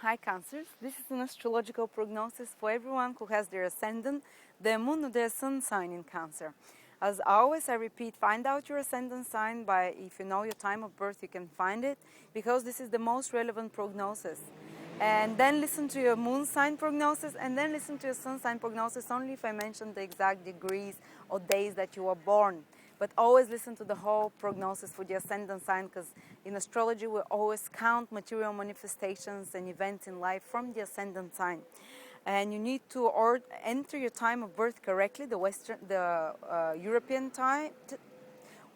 Hi Cancers, this is an astrological prognosis for everyone who has their ascendant, their moon or their sun sign in Cancer. As always, I repeat, find out your ascendant sign by, if you know your time of birth, you can find it, because this is the most relevant prognosis. And then listen to your moon sign prognosis, and then listen to your sun sign prognosis only if I mention the exact degrees or days that you were born. But always listen to the whole prognosis for the ascendant sign, because in astrology we always count material manifestations and events in life from the ascendant sign. And you need to enter your time of birth correctly, the European time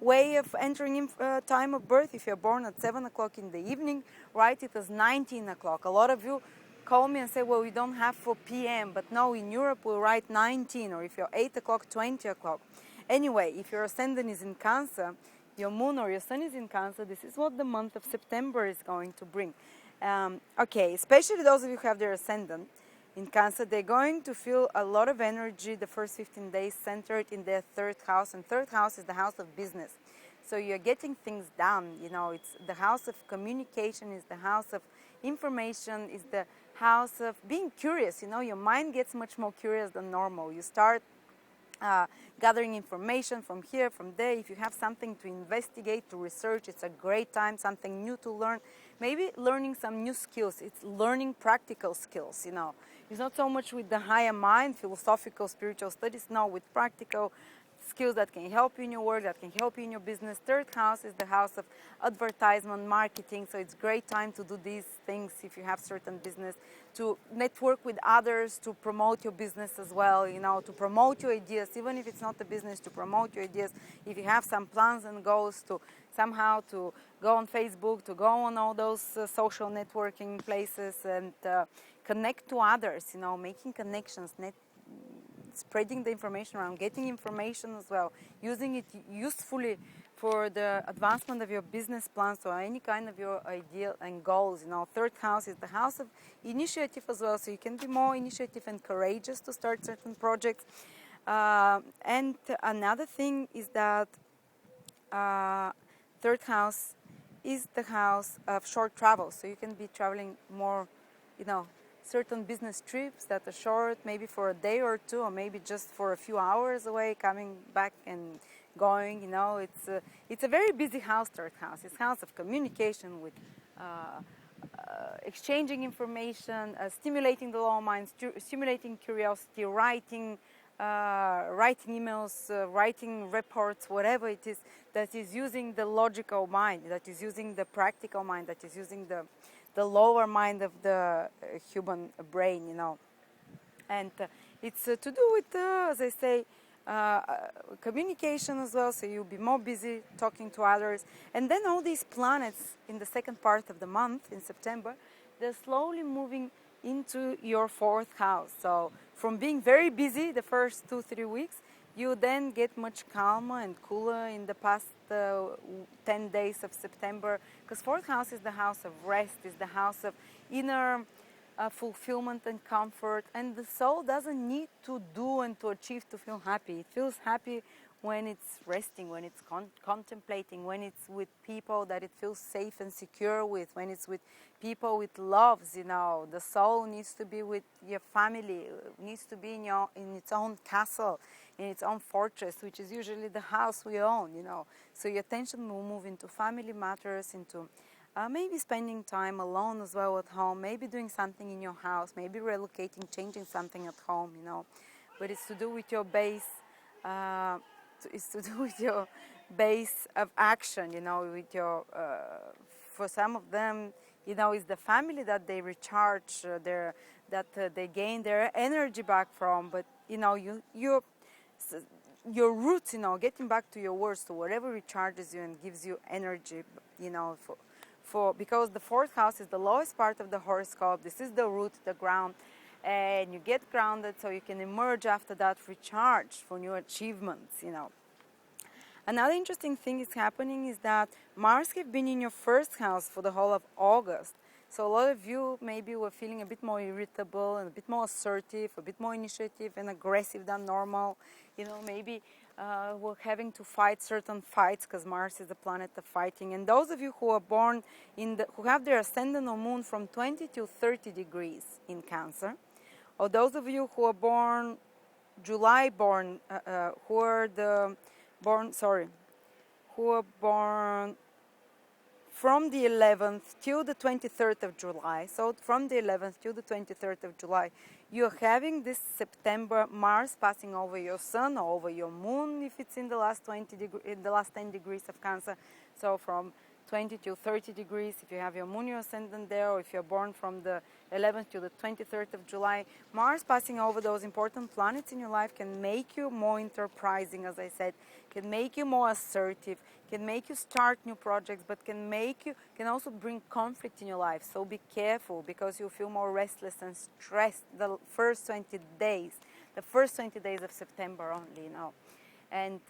way of entering in time of birth. If you're born at 7 o'clock in the evening, write it as 19 o'clock. A lot of you call me and say, well, we don't have for PM, but no, in Europe we'll write 19, or if you're 8 o'clock, 20 o'clock. Anyway, if your ascendant is in Cancer, your moon or your sun is in Cancer, this is what the month of September is going to bring. Okay, especially those of you who have their ascendant in Cancer, they're going to feel a lot of energy the first 15 days centered in their third house, and third house is the house of business. So you're getting things done, it's the house of communication, is the house of information, is the house of being curious, your mind gets much more curious than normal. You start gathering information from here, from there. If you have something to investigate, to research, it's a great time, something new to learn. Maybe learning some new skills. It's learning practical skills, It's not so much with the higher mind, philosophical, spiritual studies, no, with practical skills that can help you in your work, that can help you in your business. Third house is the house of advertisement, marketing, so it's great time to do these things if you have certain business, to network with others, to promote your business as well, to promote your ideas, even if it's not a business, to promote your ideas. If you have some plans and goals to somehow to go on Facebook, to go on all those social networking places and connect to others, making connections, spreading the information around, getting information as well, using it usefully for the advancement of your business plans or any kind of your ideal and goals. Third house is the house of initiative as well, so you can be more initiative and courageous to start certain projects. And another thing is that third house is the house of short travel, so you can be traveling more, certain business trips that are short, maybe for a day or two, or maybe just for a few hours away, coming back and going. It's a very busy house, third house. It's house of communication with exchanging information, stimulating the lower mind, stimulating curiosity, writing emails, writing reports, whatever it is that is using the logical mind, that is using the practical mind, that is using the lower mind of the human brain, And it's to do with, as I say, communication as well, so you'll be more busy talking to others. And then all these planets in the second part of the month, in September, they're slowly moving into your fourth house. So from being very busy the first 2-3 weeks, you then get much calmer and cooler in the past 10 days of September, because fourth house is the house of rest, is the house of inner fulfillment and comfort, and the soul doesn't need to do and to achieve to feel happy. It feels happy when it's resting, when it's contemplating, when it's with people that it feels safe and secure with, when it's with people with loves. The soul needs to be with your family, needs to be in its own castle, in its own fortress, which is usually the house we own. So your attention will move into family matters, into maybe spending time alone as well at home, maybe doing something in your house, maybe relocating, changing something at home, But it's to do with your base, it's to do with your base of action, with your, for some of them, it's the family that they recharge, they gain their energy back from, but, your roots, getting back to your words, to whatever recharges you and gives you energy, because the fourth house is the lowest part of the horoscope. This is the root, the ground, and you get grounded so you can emerge after that recharged for new achievements, Another interesting thing is happening is that Mars have been in your first house for the whole of August. So a lot of you maybe were feeling a bit more irritable and a bit more assertive, a bit more initiative and aggressive than normal. Maybe we're having to fight certain fights because Mars is the planet of fighting. And those of you who are born who have their ascendant or moon from 20 to 30 degrees in Cancer, or those of you who are born July born, who are born from the 11th till the 23rd of July, so from the 11th till the 23rd of July, you're having this September Mars passing over your Sun or over your Moon if it's in the last 10 degrees of Cancer. So from 20 to 30 degrees if you have your Moon, your Ascendant there, or if you're born from the 11th to the 23rd of July, Mars passing over those important planets in your life can make you more enterprising, as I said, can make you more assertive, can make you start new projects, but can also bring conflict in your life. So be careful, because you feel more restless and stressed the first 20 days of September only, And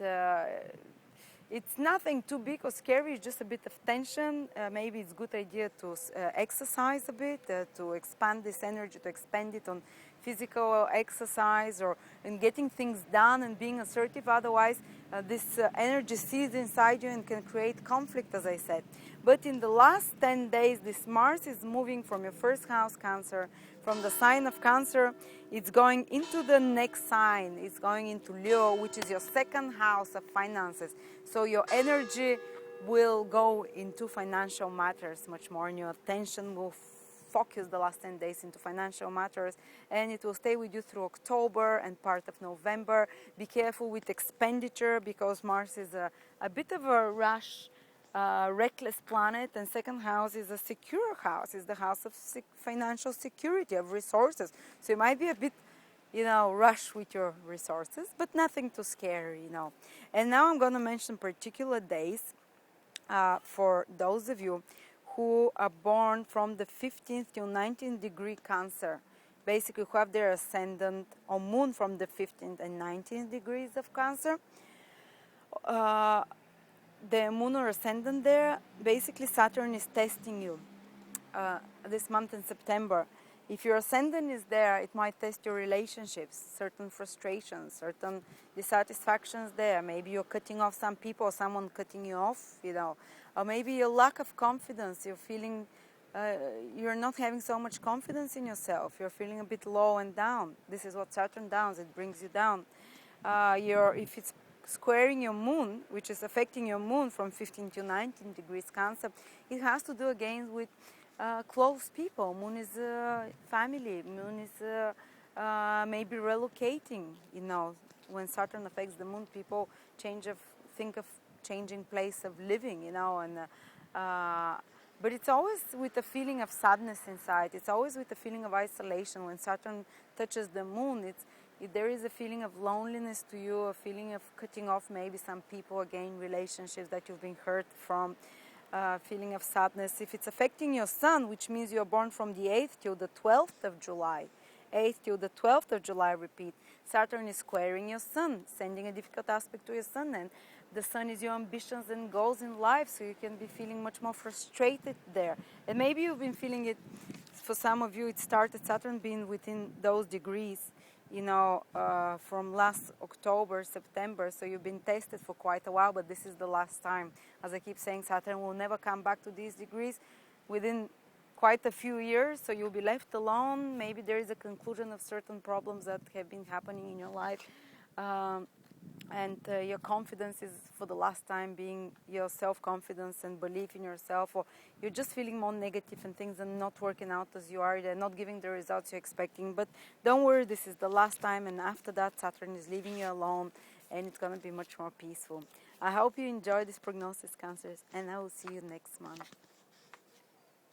it's nothing too big or scary, it's just a bit of tension. Maybe it's a good idea to exercise a bit, to expand this energy, to expend it on physical exercise or in getting things done and being assertive. Otherwise, this energy sees inside you and can create conflict, as I said. But in the last 10 days, this Mars is moving from your first house, Cancer, from the sign of Cancer. It's going into the next sign. It's going into Leo, which is your second house of finances. So your energy will go into financial matters much more, and your attention will focus the last 10 days into financial matters, and it will stay with you through October and part of November. Be careful with expenditure, because Mars is a bit of a rush, reckless planet, and second house is a secure house. It's the house of financial security, of resources. So you might be a bit, rush with your resources, but nothing too scary, And now I'm going to mention particular days for those of you who are born from the 15th to 19th degree Cancer, basically who have their ascendant or moon from the 15th and 19th degrees of Cancer. The moon or ascendant there, basically Saturn is testing you this month in September. If your ascendant is there, it might test your relationships, certain frustrations, certain dissatisfactions there. Maybe you're cutting off some people, or someone cutting you off, Or maybe your lack of confidence, you're feeling, you're not having so much confidence in yourself. You're feeling a bit low and down. This is what Saturn does, it brings you down. If it's squaring your moon, which is affecting your moon from 15 to 19 degrees Cancer, it has to do again with close people. Moon is family. Moon is maybe relocating. When Saturn affects the moon, people think of changing place of living. But it's always with a feeling of sadness inside. It's always with a feeling of isolation. When Saturn touches the moon, there is a feeling of loneliness to you, a feeling of cutting off maybe some people, again, relationships that you've been hurt from. Feeling of sadness. If it's affecting your Sun, which means you're born from the 8th till the 12th of July, 8th till the 12th of July, repeat, Saturn is squaring your Sun, sending a difficult aspect to your Sun, and the Sun is your ambitions and goals in life, so you can be feeling much more frustrated there. And maybe you've been feeling it, for some of you, it started Saturn being within those degrees, from last October, September, so you've been tested for quite a while, but this is the last time. As I keep saying, Saturn will never come back to these degrees within quite a few years, so you'll be left alone. Maybe there is a conclusion of certain problems that have been happening in your life, and your confidence is for the last time being your self-confidence and belief in yourself, or you're just feeling more negative and things are not working out as you are, they're not giving the results you're expecting. But don't worry, this is the last time, and after that Saturn is leaving you alone, and it's going to be much more peaceful. I hope you enjoyed this prognosis, Cancers, and I will see you next month.